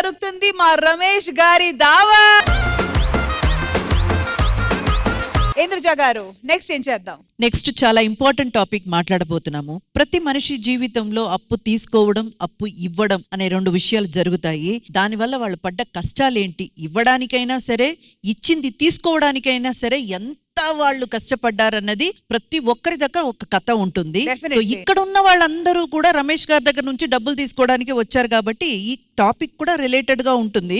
జరుగుతుంది మా రమేష్ గారి దావా. ఇంద్రజ గారు నెక్స్ట్ ఏం చేద్దాం? నెక్స్ట్ చాలా ఇంపార్టెంట్ టాపిక్ మాట్లాడబోతున్నాము. ప్రతి మనిషి జీవితంలో అప్పు తీసుకోవడం, అప్పు ఇవ్వడం అనే రెండు విషయాలు జరుగుతాయి. దానివల్ల వాళ్ళు పడ్డ కష్టాలేంటి, ఇవ్వడానికైనా సరే ఇచ్చింది తీసుకోవడానికైనా సరే ఎంత వాళ్ళు కష్టపడ్డారన్నది ప్రతి ఒక్కరి దగ్గర ఒక కథ ఉంటుంది. సో ఇక్కడ ఉన్న వాళ్ళందరూ కూడా రమేష్ గారి దగ్గర నుంచి డబ్బులు తీసుకోవడానికి వచ్చారు కాబట్టి ఈ టాపిక్ కూడా రిలేటెడ్ గా ఉంటుంది.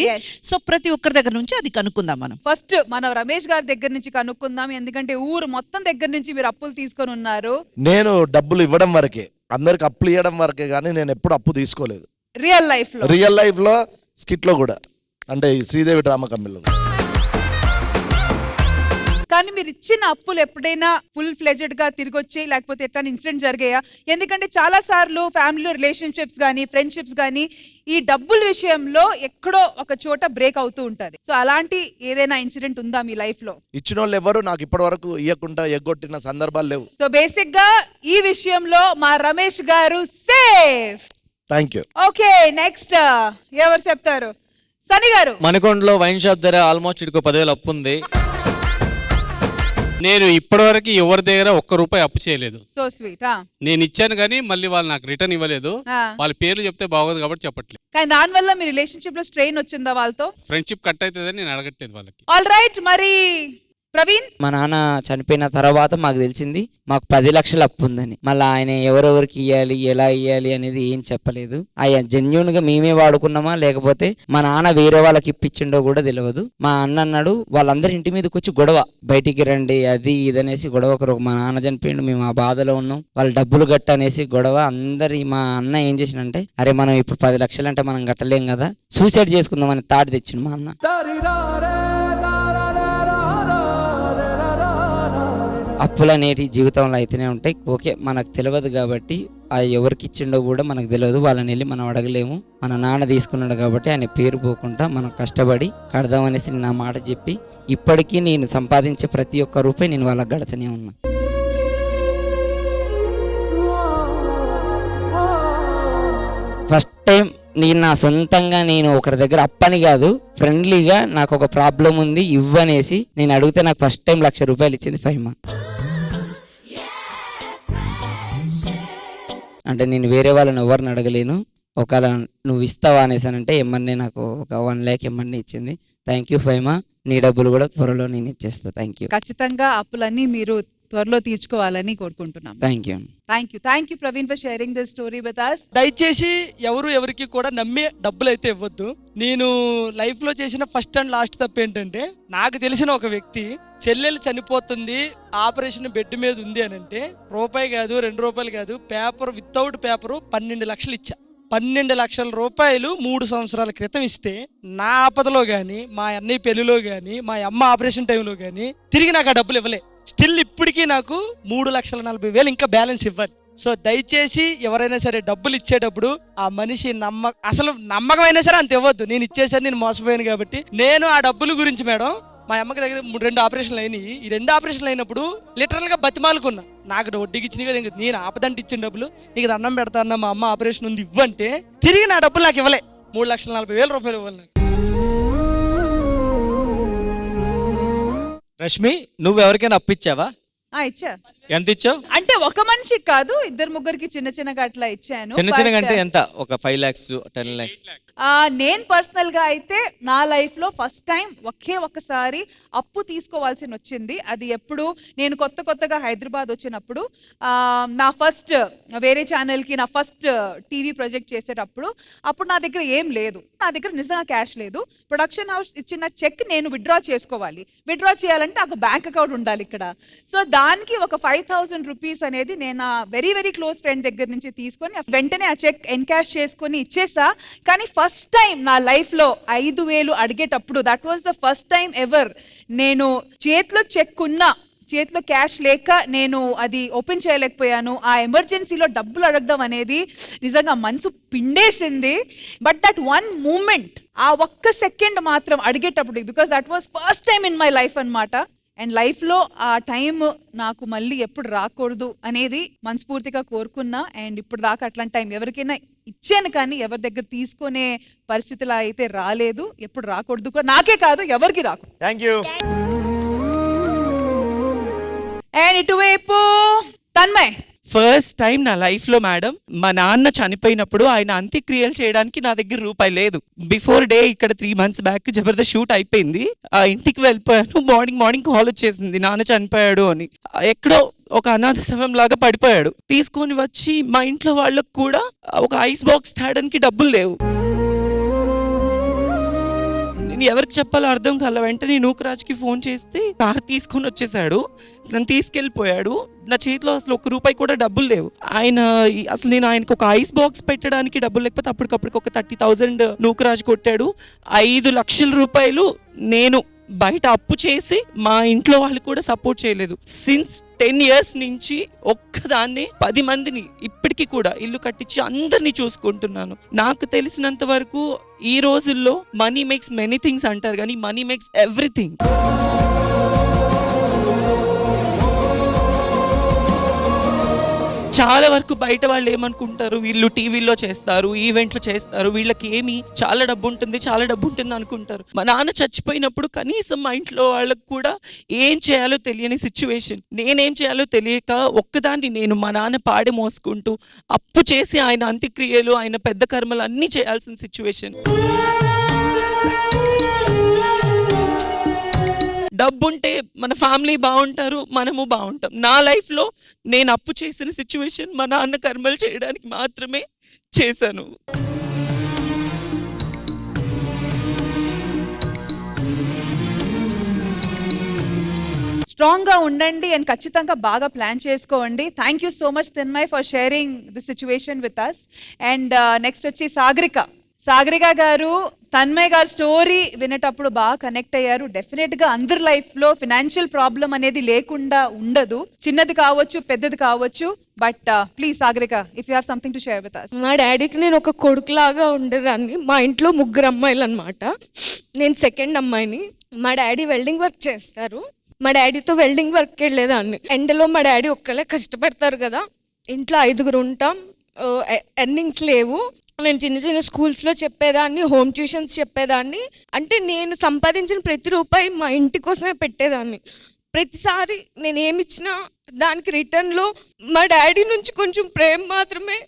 సో ప్రతి ఒక్కరి దగ్గర నుంచి అది కనుక్కుందాం. ఫస్ట్ మనం రమేష్ గారి దగ్గర నుంచి కనుక్కుందాం, ఎందుకంటే ఊరు మొత్తం దగ్గర నుంచి మీరు అప్పులు తీసుకొని ఉన్నారు. నేను డబ్బులు ఇవ్వడం వరకే, అందరికి అప్పులు ఇవ్వడం వరకే, కానీ నేను ఎప్పుడు అప్పు తీసుకోలేదు. రియల్ లైఫ్ లో స్కిట్ లో కూడా, అంటే శ్రీదేవి డ్రామా కంపెనీలో. కానీ మీరు ఇచ్చిన అప్పులు ఎప్పుడైనా ఫుల్ ఫ్లెడ్జెడ్ గా తిరిగి వచ్చాయి, లేకపోతే ఎట్లా ఇన్సిడెంట్ జరిగాయా? ఎందుకంటే చాలా సార్లు ఫ్యామిలీ రిలేషన్షిప్స్ కానీ ఫ్రెండ్షిప్స్ కానీ ఈ డబ్బుల విషయంలో ఎక్కడో ఒక చోట బ్రేక్ అవుతూ ఉంటది. సో అలాంటి ఏదైనా ఇన్సిడెంట్ ఉందా మీ లైఫ్ లో? ఇచ్చిన వాళ్ళు ఎవరు నాకు ఇప్పటి వరకు ఇవ్వకుండా ఎగ్గొట్టిన సందర్భాలు లేవు. సో బేసిక్ గా ఈ విషయంలో మా రమేష్ గారు safe. Thank you. Okay, next ఎవరు చెప్తారు? సని గారు. మనకొండలో వైన్ షాప్ దగ్గర ఆల్మోస్ట్ ఇదిగో 10,000 అప్పు ఉంది. నేను ఇప్పటివరకు ఎవరి దగ్గర ₹1 అప్పు చేయలేదు. So sweet. నేను ఇచ్చాను కానీ మళ్ళీ వాళ్ళు నాకు రిటర్న్ ఇవ్వలేదు. వాళ్ళ పేర్లు చెప్తే బాగోదు కాబట్టి చెప్పట్లేదు. కానీ దానివల్ల మీ రిలేషన్షిప్ లో స్ట్రెయిన్ వచ్చిందా వాళ్ళతో? ఫ్రెండ్షిప్ కట్ అవుతుందని నేను అడగట్లేదు వాళ్ళకి. ఆల్ రైట్, మరి ప్రవీణ్. మా నాన్న చనిపోయిన తర్వాత మాకు తెలిసింది మాకు 10 లక్షలు అప్పు ఉందని. మళ్ళీ ఆయన ఎవరెవరికి ఇవ్వాలి, ఎలా ఇవ్వాలి అనేది ఏం చెప్పలేదు. అయ్యా జెన్యున్ గా మేమే వాడుకున్నామా లేకపోతే మా నాన్న వేరే వాళ్ళకి ఇప్పించిండో కూడా తెలియదు. మా అన్న అన్నాడు వాళ్ళందరి ఇంటి మీదకి వచ్చి గొడవ, బయటికి రండి అది ఇదనేసి గొడవ. ఒకరు మా నాన్న చనిపోయిండు, మేము ఆ బాధలో ఉన్నాం, వాళ్ళు డబ్బులు గట్ట అనేసి గొడవ. అందరి మా అన్న ఏం చేసినంటే అరే మనం ఇప్పుడు 10 లక్షలు అంటే మనం కట్టలేం కదా, సూసైడ్ చేసుకుందామని తాటి తెచ్చిండు మా అన్న. అప్పులు అనేటి జీవితంలో అయితేనే ఉంటాయి. ఓకే, మనకు తెలియదు కాబట్టి ఆ ఎవరికి ఇచ్చిండో కూడా మనకు తెలియదు, వాళ్ళని వెళ్ళి మనం అడగలేము. మన నాన్న తీసుకున్నాడు కాబట్టి ఆయన పేరు పోకుండా మనం కష్టపడి కడదామనేసి నేను ఆ మాట చెప్పి ఇప్పటికీ నేను సంపాదించే ప్రతి ఒక్క రూపాయి నేను వాళ్ళకి గడతనే ఉన్నా. ఫస్ట్ టైం నేను నా సొంతంగా నేను ఒకరి దగ్గర అప్పని కాదు, ఫ్రెండ్లీగా నాకు ఒక ప్రాబ్లం ఉంది ఇవ్వనేసి నేను అడిగితే నాకు ఫస్ట్ టైం ₹1,00,000 ఇచ్చింది ఫైమా. అంటే నేను వేరే వాళ్ళని ఎవరిని అడగలేను. ఒకవేళ నువ్వు ఇస్తావా అనేసానంటే ఎమ్మన్నే నాకు ఒక 1 lakh ఎమ్మన్నే ఇచ్చింది. థ్యాంక్ యూ ఫైమా, నీ డబ్బులు కూడా త్వరలో నేను ఇచ్చేస్తా. Thank you. ఖచ్చితంగా అప్పులన్నీ మీరు త్వరలో తీర్చుకోవాలని కోరుకుంటున్నాం. Thank you Praveen for sharing this story with us. దయచేసి ఎవరికి కూడా నమ్మే డబ్బులు అయితే ఇవ్వద్దు. నేను లైఫ్ లో చేసిన ఫస్ట్ అండ్ లాస్ట్ తప్పు ఏంటంటే, నాకు తెలిసిన ఒక వ్యక్తి చెల్లెలు చనిపోతుంది, ఆపరేషన్ బెడ్ మీద ఉంది అని అంటే ₹1 కాదు ₹2 కాదు, పేపర్ వితౌట్ పేపరు 12 లక్షలు ఇచ్చా. 12 లక్షల రూపాయలు 3 సంవత్సరాల క్రితం ఇస్తే నా ఆపదలో గాని, మా అన్నయ్య పెళ్లిలో గాని, మా అమ్మ ఆపరేషన్ టైంలో గాని తిరిగి నాకు ఆ డబ్బులు ఇవ్వలే. స్టిల్ ఇప్పటికీ నాకు 3,40,000 ఇంకా బ్యాలెన్స్ ఇవ్వాలి. సో దయచేసి ఎవరైనా సరే డబ్బులు ఇచ్చేటప్పుడు ఆ మనిషి అసలు నమ్మకమైనా సరే అంత ఇవ్వద్దు. నేను ఇచ్చేసరి నేను మోసపోయాను కాబట్టి నేను ఆ డబ్బుల గురించి మేడం మా అమ్మకి దగ్గర 2 ఆపరేషన్లు అయినాయి. ఈ 2 ఆపరేషన్లు అయినప్పుడు లిటరల్ గా బతిమాలుకున్నా, నాకు వడ్డీకి ఇచ్చిన కదా, నేను ఆపదంటే ఇచ్చిన డబ్బులు నీకు దండం పెడతా అన్న, మా అమ్మ ఆపరేషన్ ఉంది ఇవ్వంటే తిరిగి నా డబ్బులు నాకు ఇవ్వలే. ₹3,40,000 ఇవ్వాలి నాకు. రష్మి, నువ్వు ఎవరికైనా అప్పు ఇచ్చావా? ఇచ్చా. ఎంత ఇచ్చావు? అంటే ఒక మనిషికి కాదు, 2-3కి చిన్నగా అట్లా ఇచ్చాను. చిన్నగా అంటే ఎంత? ఒక 5 lakhs 10 lakhs? నేను పర్సనల్ గా అయితే నా లైఫ్ లో ఫస్ట్ టైం ఒక్కసారి అప్పు తీసుకోవాల్సి వచ్చింది. అది ఎప్పుడు నేను కొత్తగా హైదరాబాద్ వచ్చినప్పుడు, నా ఫస్ట్ వేరే ఛానల్ కి నా ఫస్ట్ టీవీ ప్రాజెక్ట్ చేసేటప్పుడు అప్పుడు నా దగ్గర ఏం లేదు, నా దగ్గర నిజంగా క్యాష్ లేదు. ప్రొడక్షన్ హౌస్ ఇచ్చిన చెక్ నేను విత్డ్రా చేసుకోవాలి. విత్డ్రా చేయాలంటే నాకు బ్యాంక్ అకౌంట్ ఉండాలి ఇక్కడ. సో దానికి ఒక 5,000 రూపీస్ అనేది నేను వెరీ క్లోజ్ ఫ్రెండ్ దగ్గర నుంచి తీసుకొని వెంటనే ఆ చెక్ ఎన్కాష్ చేసుకొని ఇచ్చేసా. కానీ ఫస్ట్ టైం నా లైఫ్ లో 5,000 అడిగేటప్పుడు, that was the first time ever, నేను చేతిలో చెక్ ఉన్నా చేతిలో క్యాష్ లేక నేను అది ఓపెన్ చేయలేకపోయాను. ఆ ఎమర్జెన్సీలో డబ్బులు అడగడం అనేది నిజంగా మనసు పిండేసింది. బట్ దట్ వన్ మూమెంట్, ఆ ఒక్క సెకండ్ మాత్రం అడిగేటప్పుడు, because that was first time in my life అన్నమాట. అండ్ లైఫ్లో ఆ టైం నాకు మళ్ళీ ఎప్పుడు రాకూడదు అనేది మనస్ఫూర్తిగా కోరుకున్నా. అండ్ ఇప్పుడు దాకా అట్లాంటి టైం ఎవరికైనా ఇచ్చాను కానీ ఎవరి దగ్గర తీసుకునే పరిస్థితిలో అయితే రాలేదు, ఎప్పుడు రాకూడదు కూడా, నాకే కాదు ఎవరికి రాకూడదు. Thank you. అండ్ ఇటువైపు తన్మయ్. ఫస్ట్ టైం నా లైఫ్లో మేడం మా నాన్న చనిపోయినప్పుడు ఆయన అంత్యక్రియలు చేయడానికి నా దగ్గర రూపాయి లేదు. బిఫోర్ డే ఇక్కడ 3 months బ్యాక్ జబర్దస్త్ షూట్ అయిపోయింది, ఆ ఇంటికి వెళ్ళిపోయాను. మార్నింగ్ కాల్ వచ్చేసింది నాన్న చనిపోయాడు అని. ఎక్కడో ఒక అనాథ శవం లాగా పడిపోయాడు. తీసుకొని వచ్చి మా ఇంట్లో వాళ్ళకు కూడా ఒక ఐస్ బాక్స్ తేడానికి డబ్బులు లేవు. నేను ఎవరికి చెప్పాలో అర్థం కాల. వెంటనే నూకరాజ్కి ఫోన్ చేస్తే కార్ తీసుకొని వచ్చేసాడు, నన్ను తీసుకెళ్ళిపోయాడు. నా చేతిలో అసలు 1 రూపాయి కూడా డబ్బులు లేవు. అసలు నేను ఆయనకు ఒక ఐస్ బాక్స్ పెట్టడానికి డబ్బులు లేకపోతే అప్పటికప్పటికి ఒక 30,000 నూకరాజ్ కొట్టాడు. 5 లక్షల రూపాయలు నేను బయట అప్పు చేసి మా ఇంట్లో వాళ్ళు కూడా సపోర్ట్ చేయలేదు. సిన్స్ 10 years నుంచి ఒక్కదాన్నే 10 మందిని ఇప్పటికీ కూడా ఇల్లు కట్టించి అందరినీ చూసుకుంటున్నాను. నాకు తెలిసినంత వరకు ఈ రోజుల్లో మనీ మేక్స్ మెనీ థింగ్స్ అంటారు కానీ మనీ మేక్స్ ఎవ్రీథింగ్. చాలా వరకు బయట వాళ్ళు ఏమనుకుంటారు, వీళ్ళు టీవీలో చేస్తారు, ఈవెంట్లు చేస్తారు, వీళ్ళకి ఏమి చాలా డబ్బు ఉంటుంది అనుకుంటారు. మా నాన్న చచ్చిపోయినప్పుడు కనీసం మా ఇంట్లో వాళ్ళకు కూడా ఏం చేయాలో తెలియని సిచ్యువేషన్. నేనేం చేయాలో తెలియక ఒక్కదాన్ని నేను మా నాన్న పాడి మోసుకుంటూ అప్పు చేసి ఆయన అంత్యక్రియలు, ఆయన పెద్ద కర్మలు అన్నీ చేయాల్సిన సిచ్యువేషన్. డబ్బుంటే మన ఫ్యామిలీ బాగుంటారు, మనము బాగుంటాం. నా లైఫ్లో నేను అప్పు చేసిన సిచ్యువేషన్ మా నాన్న కర్మలు చేయడానికి మాత్రమే చేశాను. స్ట్రాంగ్ గా ఉండండి అండ్ ఖచ్చితంగా బాగా ప్లాన్ చేసుకోండి. Thank you so much Tanmay for sharing the situation with us. And next వచ్చి సాగరిక గారు, తన్మయ్ గారు స్టోరీ వినేటప్పుడు బాగా కనెక్ట్ అయ్యారు. డెఫినెట్ గా అందరి లైఫ్ లో ఫినాన్షియల్ ప్రాబ్లం అనేది లేకుండా ఉండదు, చిన్నది కావచ్చు పెద్దది కావచ్చు. But please Sagarika, if you have something to share with us. మా డాడీకి నేను ఒక కొడుకులాగా ఉండేదాన్ని. మా ఇంట్లో 3 అమ్మాయిలు అనమాట, నేను 2nd అమ్మాయిని. మా డాడీ వెల్డింగ్ వర్క్ చేస్తారు. మా డాడీతో వెల్డింగ్ వర్క్కి వెళ్ళేదాన్ని. ఎండలో మా డాడీ ఒక్కళ్ళే కష్టపడతారు కదా, ఇంట్లో 5 ఉంటాం, ఎర్నింగ్స్ లేవు. నేను చిన్న స్కూల్స్లో చెప్పేదాన్ని, హోమ్ ట్యూషన్స్ చెప్పేదాన్ని. అంటే నేను సంపాదించిన ప్రతి రూపాయి మా ఇంటి కోసమే పెట్టేదాన్ని. ప్రతిసారి నేను ఏమిచ్చినా దానికి రిటర్న్లో మా డాడీ నుంచి కొంచెం ప్రేమ మాత్రమే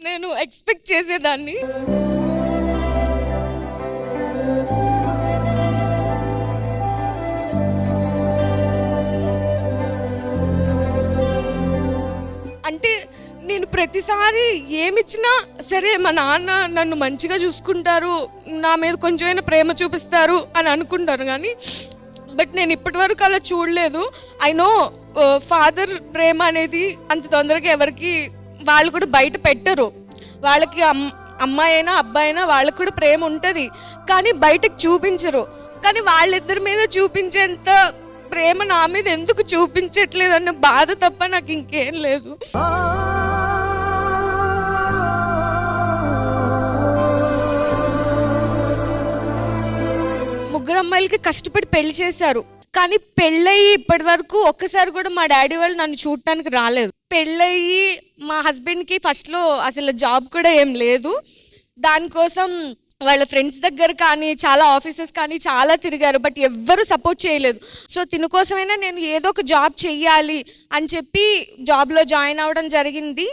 నేను ఎక్స్పెక్ట్ చేసేదాన్ని. అంటే నేను ప్రతిసారి ఏమిచ్చినా సరే మా నాన్న నన్ను మంచిగా చూసుకుంటారు, నా మీద కొంచెమైనా ప్రేమ చూపిస్తారు అని అనుకుంటారు. కానీ బట్ నేను ఇప్పటి వరకు అలా చూడలేదు. ఐ నో ఫాదర్ ప్రేమ అనేది అంత తొందరగా ఎవరికి వాళ్ళు కూడా బయట పెట్టరు. వాళ్ళకి అమ్మాయి అయినా అబ్బాయి అయినా వాళ్ళకి కూడా ప్రేమ ఉంటుంది, కానీ బయటకు చూపించరు. కానీ వాళ్ళిద్దరి మీద చూపించేంత ప్రేమ నా మీద ఎందుకు చూపించట్లేదు అన్న బాధ తప్ప నాకు ఇంకేం లేదు. ముగ్గురు అమ్మాయిలకి కష్టపడి పెళ్లి చేశారు, కానీ పెళ్ళయి ఇప్పటి వరకు ఒక్కసారి కూడా మా డాడీ వాళ్ళు నన్ను చూడటానికి రాలేదు. పెళ్ళయి మా హస్బెండ్కి ఫస్ట్లో అసలు జాబ్ కూడా ఏం లేదు. దానికోసం వాళ్ళ ఫ్రెండ్స్ దగ్గర కానీ చాలా ఆఫీసెస్ కానీ చాలా తిరిగారు, బట్ ఎవ్వరూ సపోర్ట్ చేయలేదు. సో తిన కోసమైనా నేను ఏదో ఒక జాబ్ చెయ్యాలి అని చెప్పి జాబ్లో జాయిన్ అవ్వడం జరిగింది.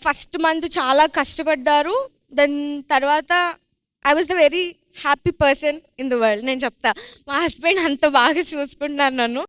ఫస్ట్ మంత్ చాలా కష్టపడ్డారు. దాని తర్వాత I was the very happy person in the world. నేను చెప్తా, మా హస్బెండ్ అంత బాగా చూసుకున్నాను నన్ను.